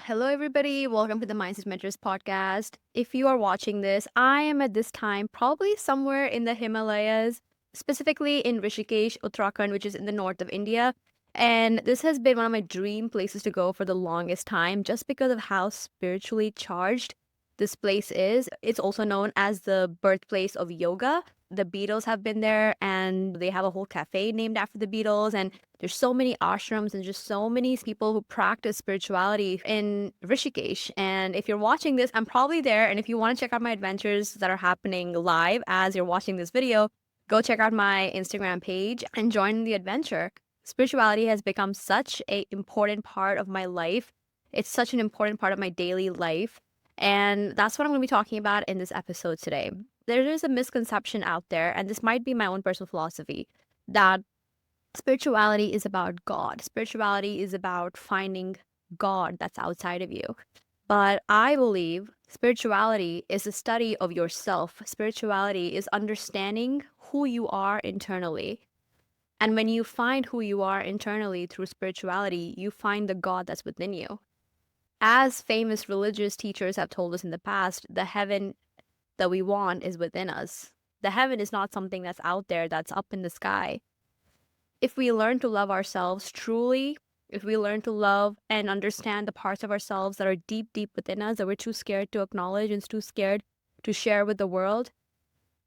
Hello, everybody. Welcome to the Mindset Mentors podcast. If you are watching this, I am at this time probably somewhere in the Himalayas, specifically in Rishikesh, Uttarakhand, which is in the north of India. And this has been one of my dream places to go for the longest time just because of how spiritually charged this place is. It's also known as the birthplace of yoga. The Beatles have been there and they have a whole cafe named after the Beatles. And there's so many ashrams and just so many people who practice spirituality in Rishikesh. And if you're watching this, I'm probably there. And if you want to check out my adventures that are happening live as you're watching this video, go check out my Instagram page and join the adventure. Spirituality has become such an important part of my life. It's such an important part of my daily life. And that's what I'm going to be talking about in this episode today. There is a misconception out there, and this might be my own personal philosophy, that spirituality is about God. Spirituality is about finding God that's outside of you. But I believe spirituality is a study of yourself. Spirituality is understanding who you are internally. And when you find who you are internally through spirituality, you find the God that's within you. As famous religious teachers have told us in the past, the heaven that we want is within us. The heaven is not something that's out there, that's up in the sky. If we learn to love ourselves truly, if we learn to love and understand the parts of ourselves that are deep, deep within us that we're too scared to acknowledge and too scared to share with the world,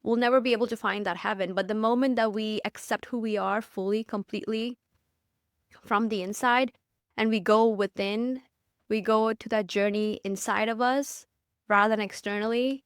we'll never be able to find that heaven. But the moment that we accept who we are fully, completely from the inside, and we go within, we go to that journey inside of us rather than externally,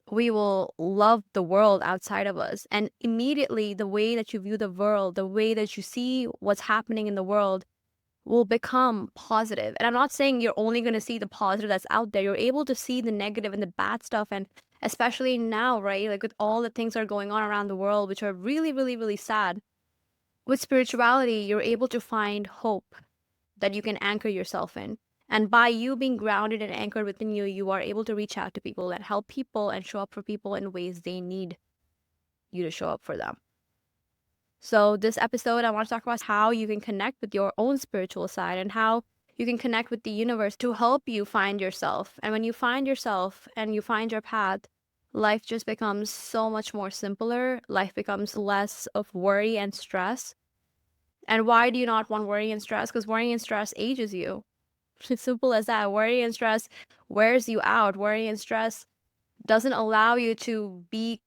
we will love the world outside of us. And immediately, the way that you view the world, the way that you see what's happening in the world will become positive. And I'm not saying you're only going to see the positive that's out there. You're able to see the negative and the bad stuff. And especially now, right? Like with all the things that are going on around the world, which are really, really, really sad. With spirituality, you're able to find hope that you can anchor yourself in. And by you being grounded and anchored within you, you are able to reach out to people and help people and show up for people in ways they need you to show up for them. So, this episode, I want to talk about how you can connect with your own spiritual side and how you can connect with the universe to help you find yourself. And when you find yourself and you find your path, life just becomes so much more simpler. Life becomes less of worry and stress. And why do you not want worry and stress? Because worry and stress ages you. It's simple as that. Worry and stress wears you out. Worry and stress doesn't allow you to be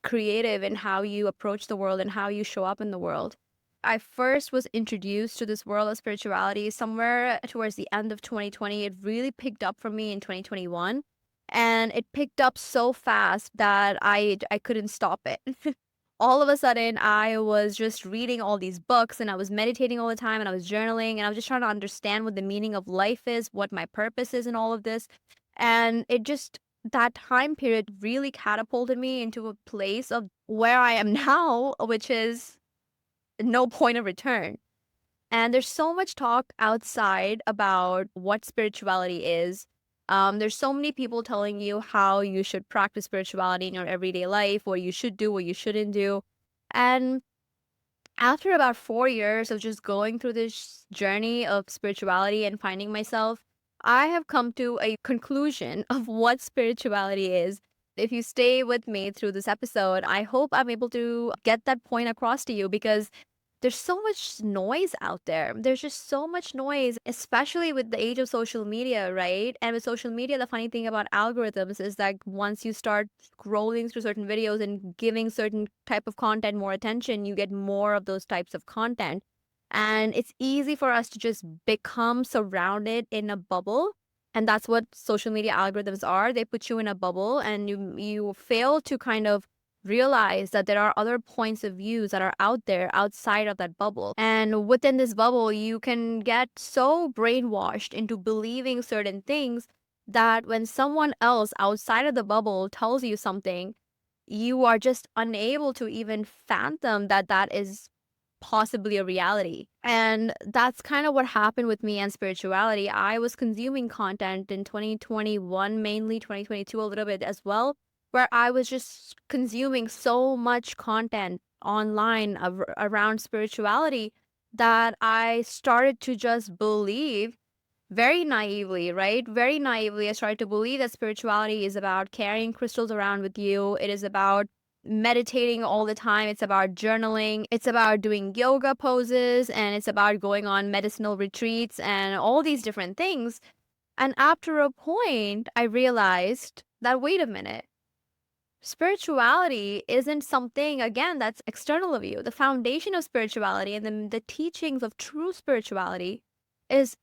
creative in how you approach the world and how you show up in the world. I first was introduced to this world of spirituality somewhere towards the end of 2020. It really picked up for me in 2021. And it picked up so fast that I couldn't stop it. All of a sudden, I was just reading all these books and I was meditating all the time and I was journaling and I was just trying to understand what the meaning of life is, what my purpose is in all of this. And that time period really catapulted me into a place of where I am now, which is no point of return. And there's so much talk outside about what spirituality is. There's so many people telling you how you should practice spirituality in your everyday life, what you should do, what you shouldn't do. And after about 4 years of just going through this journey of spirituality and finding myself, I have come to a conclusion of what spirituality is. If you stay with me through this episode, I hope I'm able to get that point across to you because there's so much noise out there. There's just so much noise, especially with the age of social media, right? And with social media, the funny thing about algorithms is that once you start scrolling through certain videos and giving certain type of content more attention, you get more of those types of content. And it's easy for us to just become surrounded in a bubble. And that's what social media algorithms are. They put you in a bubble and you fail to kind of realize that there are other points of views that are out there outside of that bubble. And within this bubble, you can get so brainwashed into believing certain things that when someone else outside of the bubble tells you something, you are just unable to even fathom that that is possibly a reality. And that's kind of what happened with me and spirituality. I was consuming content in 2021, mainly 2022, a little bit as well, where I was just consuming so much content online around spirituality that I started to just believe very naively, right? Very naively, I started to believe that spirituality is about carrying crystals around with you. It is about meditating all the time. It's about journaling. It's about doing yoga poses, and it's about going on medicinal retreats and all these different things. And after a point, I realized that wait a minute, spirituality isn't something, again, that's external of you. The foundation of spirituality and the teachings of true spirituality is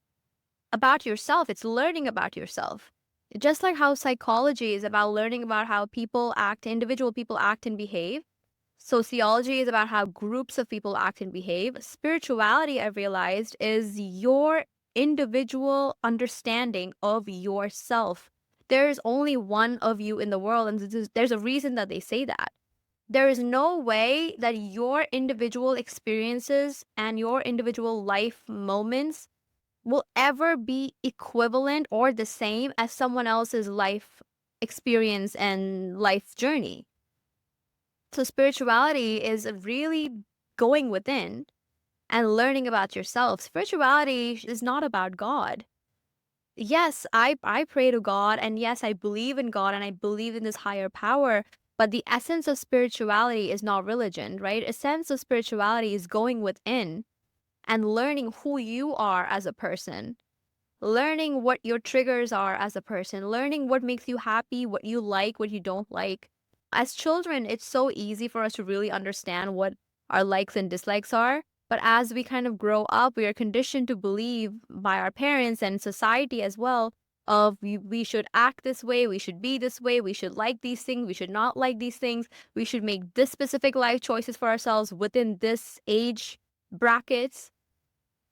about yourself. It's learning about yourself. Just like how psychology is about learning about how people act, individual people act and behave. Sociology is about how groups of people act and behave. Spirituality, I've realized, is your individual understanding of yourself. There is only one of you in the world, and there's a reason that they say that. There is no way that your individual experiences and your individual life moments will ever be equivalent or the same as someone else's life experience and life journey. So spirituality is really going within and learning about yourself. Spirituality is not about God. Yes, I pray to God, and yes, I believe in God and I believe in this higher power, but the essence of spirituality is not religion, right? Essence of spirituality is going within and learning who you are as a person, learning what your triggers are as a person, learning what makes you happy, what you like, what you don't like. As children, it's so easy for us to really understand what our likes and dislikes are. But as we kind of grow up, we are conditioned to believe by our parents and society as well of we should act this way, we should be this way, we should like these things, we should not like these things, we should make this specific life choices for ourselves within this age brackets,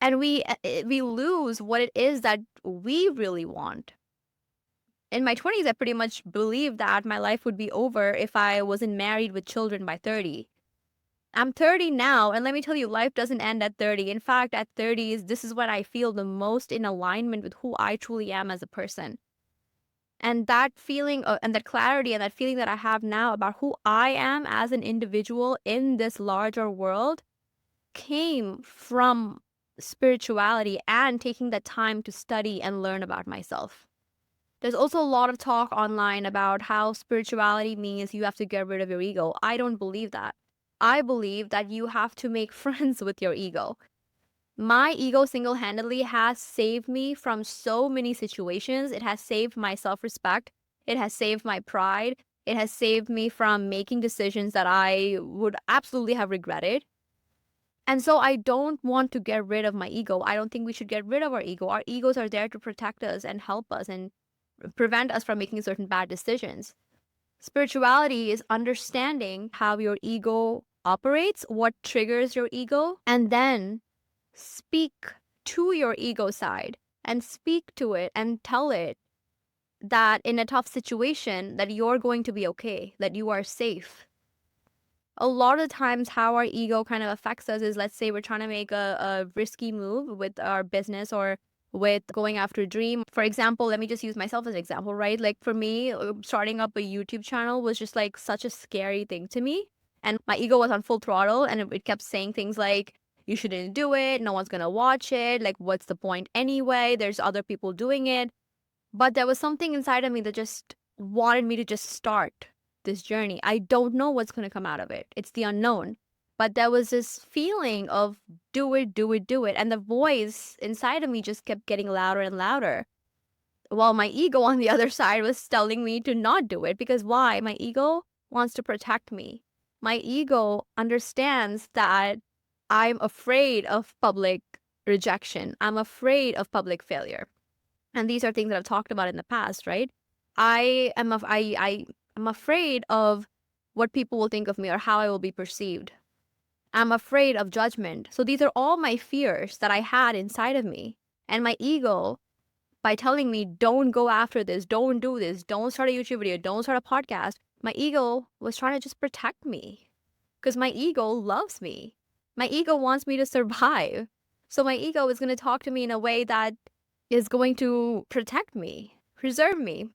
and we lose what it is that we really want. In my 20s, I pretty much believed that my life would be over if I wasn't married with children by 30. I'm 30 now, and let me tell you, life doesn't end at 30. In fact, at 30, this is when I feel the most in alignment with who I truly am as a person. And that feeling and that clarity and that feeling that I have now about who I am as an individual in this larger world came from spirituality and taking the time to study and learn about myself. There's also a lot of talk online about how spirituality means you have to get rid of your ego. I don't believe that. I believe that you have to make friends with your ego. My ego single-handedly has saved me from so many situations. It has saved my self-respect. It has saved my pride. It has saved me from making decisions that I would absolutely have regretted. And so I don't want to get rid of my ego. I don't think we should get rid of our ego. Our egos are there to protect us and help us and prevent us from making certain bad decisions. Spirituality is understanding how your ego operates, what triggers your ego, and then speak to your ego side and speak to it and tell it that in a tough situation that you're going to be okay, that you are safe. A lot of times how our ego kind of affects us is, let's say we're trying to make a risky move with our business or with going after a dream. For example, let me just use myself as an example, right? Like for me, starting up a YouTube channel was just like such a scary thing to me. And my ego was on full throttle, and it kept saying things like, you shouldn't do it. No one's going to watch it. Like, what's the point anyway? There's other people doing it. But there was something inside of me that just wanted me to just start this journey. I don't know what's going to come out of it. It's the unknown. But there was this feeling of do it, do it, do it. And the voice inside of me just kept getting louder and louder. While my ego on the other side was telling me to not do it. Because why? My ego wants to protect me. My ego understands that I'm afraid of public rejection. I'm afraid of public failure. And these are things that I've talked about in the past, right? I am I'm afraid of what people will think of me or how I will be perceived. I'm afraid of judgment. So these are all my fears that I had inside of me. And my ego, by telling me, don't go after this, don't do this, don't start a YouTube video, don't start a podcast, my ego was trying to just protect me. Because my ego loves me. My ego wants me to survive. So my ego is going to talk to me in a way that is going to protect me, preserve me.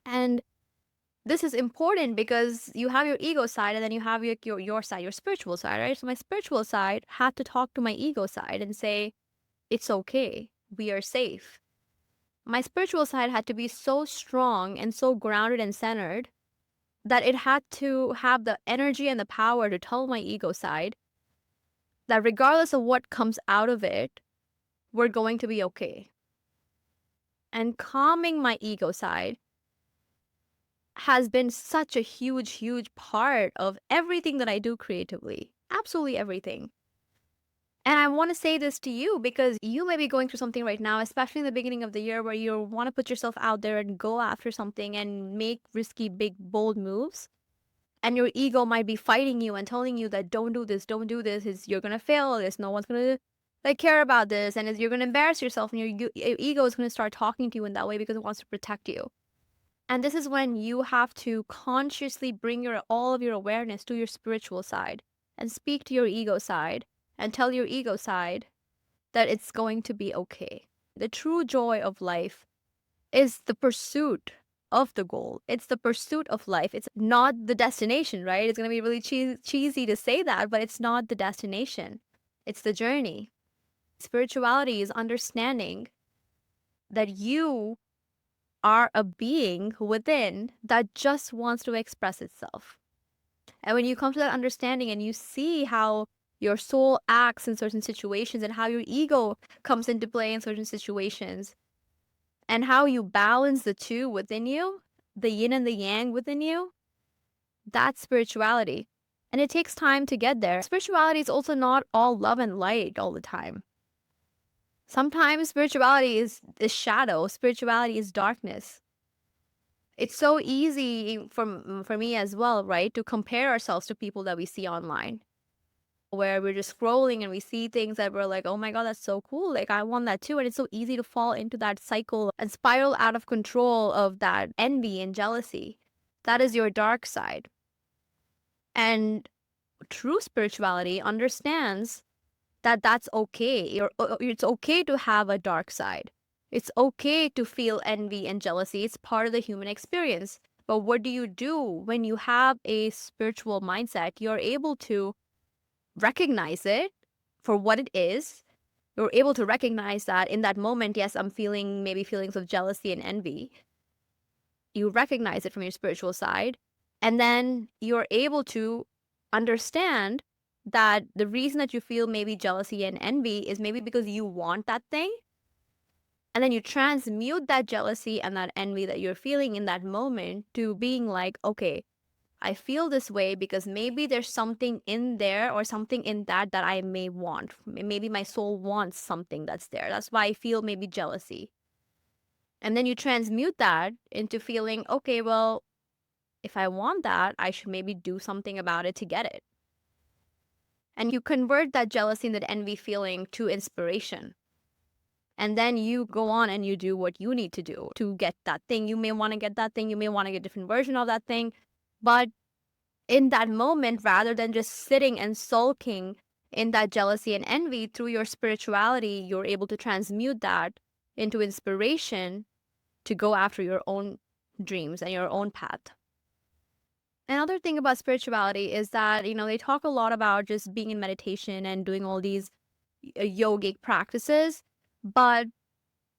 And this is important because you have your ego side and then you have your side, your spiritual side, right? So my spiritual side had to talk to my ego side and say, it's okay. we are safe. My spiritual side had to be so strong and so grounded and centered that it had to have the energy and the power to tell my ego side that regardless of what comes out of it, we're going to be okay. And calming my ego side has been such a huge, huge part of everything that I do creatively. Absolutely everything. And I want to say this to you because you may be going through something right now, especially in the beginning of the year where you want to put yourself out there and go after something and make risky, big, bold moves. And your ego might be fighting you and telling you that don't do this, don't do this, you're going to fail this, no one's going to care about this, and you're going to embarrass yourself, and your ego is going to start talking to you in that way because it wants to protect you. And this is when you have to consciously bring all of your awareness to your spiritual side and speak to your ego side and tell your ego side that it's going to be okay. The true joy of life is the pursuit of the goal. It's the pursuit of life. It's not the destination, right? It's going to be really cheesy to say that, but it's not the destination. It's the journey. Spirituality is understanding that you are a being within that just wants to express itself. And when you come to that understanding and you see how your soul acts in certain situations and how your ego comes into play in certain situations and how you balance the two within you, the yin and the yang within you, that's spirituality. And it takes time to get there. Spirituality is also not all love and light all the time. Sometimes spirituality is shadow. Spirituality is darkness. It's so easy for me as well, right, to compare ourselves to people that we see online, where we're just scrolling and we see things that we're like, oh my God, that's so cool. Like, I want that too. And it's so easy to fall into that cycle and spiral out of control of that envy and jealousy. That is your dark side. And true spirituality understands that that's okay. It's okay to have a dark side. It's okay to feel envy and jealousy. It's part of the human experience. But what do you do when you have a spiritual mindset? You're able to recognize it for what it is. You're able to recognize that in that moment, yes, I'm feeling maybe feelings of jealousy and envy. You recognize it from your spiritual side. And then you're able to understand that the reason that you feel maybe jealousy and envy is maybe because you want that thing. And then you transmute that jealousy and that envy that you're feeling in that moment to being like, okay, I feel this way because maybe there's something in there or something in that I may want. Maybe my soul wants something that's there. That's why I feel maybe jealousy. And then you transmute that into feeling, okay, well, if I want that, I should maybe do something about it to get it. And you convert that jealousy and that envy feeling to inspiration. And then you go on and you do what you need to do to get that thing. You may want to get that thing. You may want to get a different version of that thing. But in that moment, rather than just sitting and sulking in that jealousy and envy, through your spirituality, you're able to transmute that into inspiration to go after your own dreams and your own path. Another thing about spirituality is that, they talk a lot about just being in meditation and doing all these yogic practices. But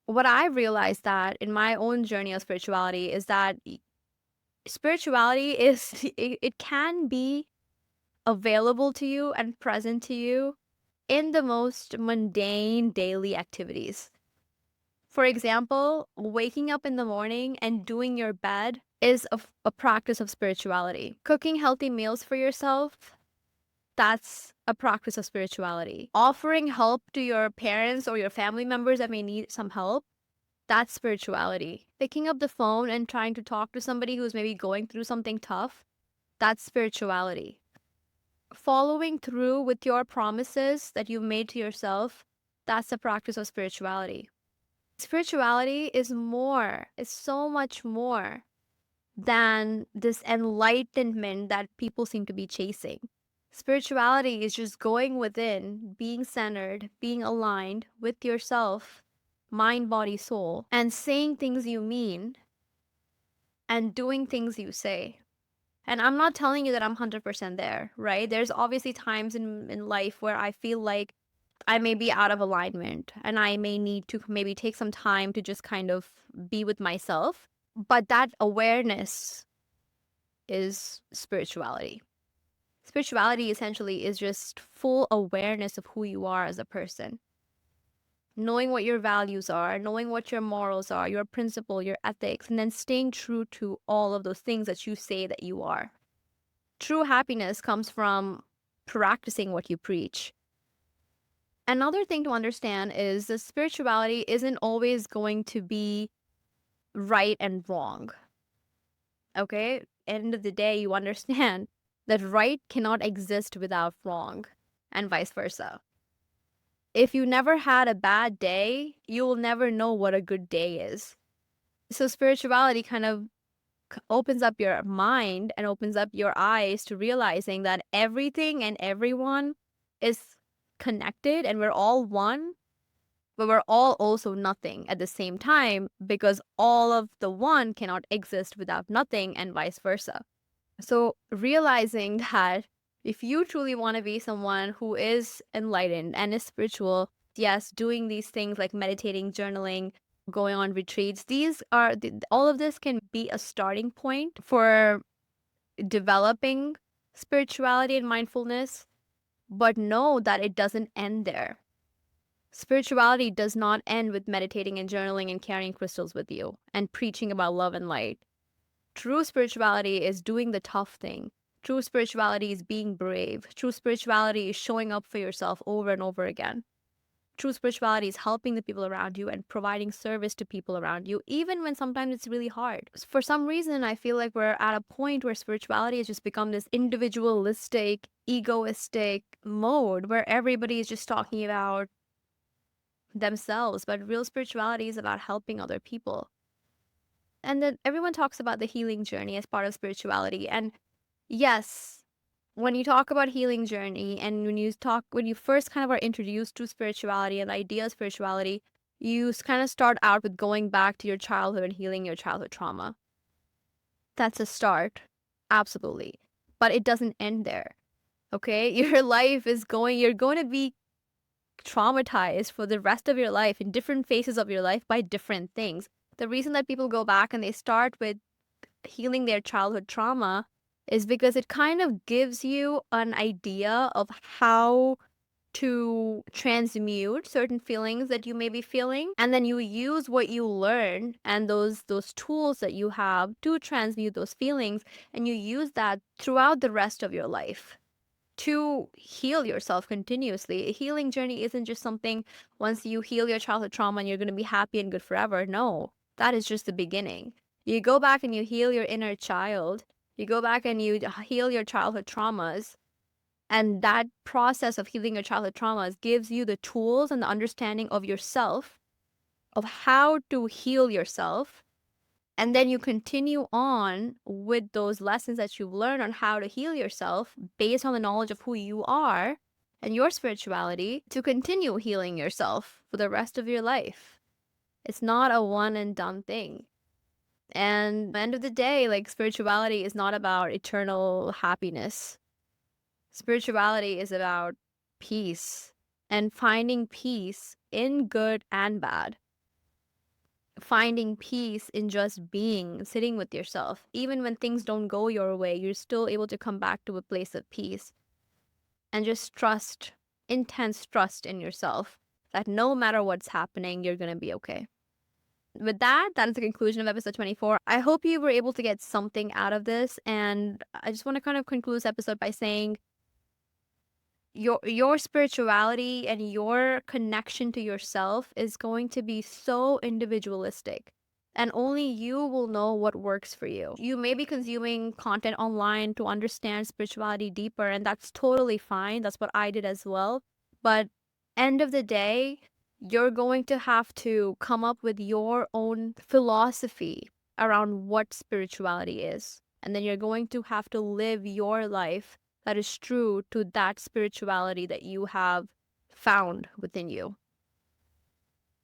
what I realized that in my own journey of spirituality is that spirituality it can be available to you and present to you in the most mundane daily activities. For example, waking up in the morning and doing your bed is a practice of spirituality. Cooking healthy meals for yourself, that's a practice of spirituality. Offering help to your parents or your family members that may need some help, that's spirituality. Picking up the phone and trying to talk to somebody who's maybe going through something tough, that's spirituality. Following through with your promises that you've made to yourself, that's a practice of spirituality. Spirituality is so much more than this enlightenment that people seem to be chasing. Spirituality is just going within, being centered, being aligned with yourself, mind, body, soul, and saying things you mean and doing things you say. And I'm not telling you that I'm 100% there, right? There's obviously times in life where I feel like I may be out of alignment and I may need to maybe take some time to just kind of be with myself. But that awareness is spirituality. Spirituality essentially is just full awareness of who you are as a person. Knowing what your values are, knowing what your morals are, your principle, your ethics, and then staying true to all of those things that you say that you are. True happiness comes from practicing what you preach. Another thing to understand is that spirituality isn't always going to be right and wrong. Okay? End of the day, you understand that right cannot exist without wrong, and vice versa. If you never had a bad day, you will never know what a good day is. So spirituality kind of opens up your mind and opens up your eyes to realizing that everything and everyone is connected and we're all one, but we're all also nothing at the same time because all of the one cannot exist without nothing and vice versa. So realizing that if you truly want to be someone who is enlightened and is spiritual, yes, doing these things like meditating, journaling, going on retreats, all of this can be a starting point for developing spirituality and mindfulness, but know that it doesn't end there. Spirituality does not end with meditating and journaling and carrying crystals with you and preaching about love and light. True spirituality is doing the tough thing. True spirituality is being brave. True spirituality is showing up for yourself over and over again. True spirituality is helping the people around you and providing service to people around you, even when sometimes it's really hard. For some reason, I feel like we're at a point where spirituality has just become this individualistic, egoistic mode where everybody is just talking about themselves, but real spirituality is about helping other people. And then everyone talks about the healing journey as part of spirituality. And yes, when you talk about healing journey and when you first kind of are introduced to spirituality and the idea of spirituality, you kind of start out with going back to your childhood and healing your childhood trauma. That's a start. Absolutely. But it doesn't end there. Okay? You're going to be traumatized for the rest of your life in different phases of your life by different things. The reason that people go back and they start with healing their childhood trauma is because it kind of gives you an idea of how to transmute certain feelings that you may be feeling, and then you use what you learn and those tools that you have to transmute those feelings, and you use that throughout the rest of your life to heal yourself continuously. A healing journey isn't just something once you heal your childhood trauma and you're going to be happy and good forever. No, that is just the beginning. You go back and you heal your inner child. You go back and you heal your childhood traumas. And that process of healing your childhood traumas gives you the tools and the understanding of yourself, of how to heal yourself. And then you continue on with those lessons that you've learned on how to heal yourself based on the knowledge of who you are and your spirituality to continue healing yourself for the rest of your life. It's not a one and done thing. And at the end of the day, like, spirituality is not about eternal happiness. Spirituality is about peace and finding peace in good and bad. Finding peace in just being, sitting with yourself. Even when things don't go your way, you're still able to come back to a place of peace. And just trust, intense trust in yourself that no matter what's happening, you're going to be okay. With that, that is the conclusion of episode 24. I hope you were able to get something out of this. And I just want to kind of conclude this episode by saying your spirituality and your connection to yourself is going to be so individualistic, and only you will know what works for you. You may be consuming content online to understand spirituality deeper, and that's totally fine. That's what I did as well. But end of the day, you're going to have to come up with your own philosophy around what spirituality is, and then you're going to have to live your life that is true to that spirituality that you have found within you.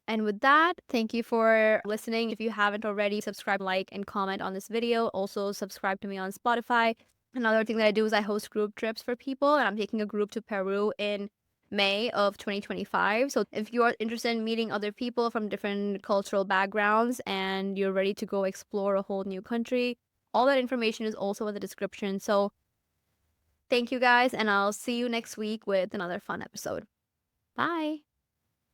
And with that, thank you for listening. If you haven't already, subscribe, like, and comment on this video. Also, subscribe to me on Spotify. Another thing that I do is I host group trips for people, and I'm taking a group to Peru in May of 2025. So if you are interested in meeting other people from different cultural backgrounds and you're ready to go explore a whole new country, all that information is also in the description. So thank you guys, and I'll see you next week with another fun episode. Bye.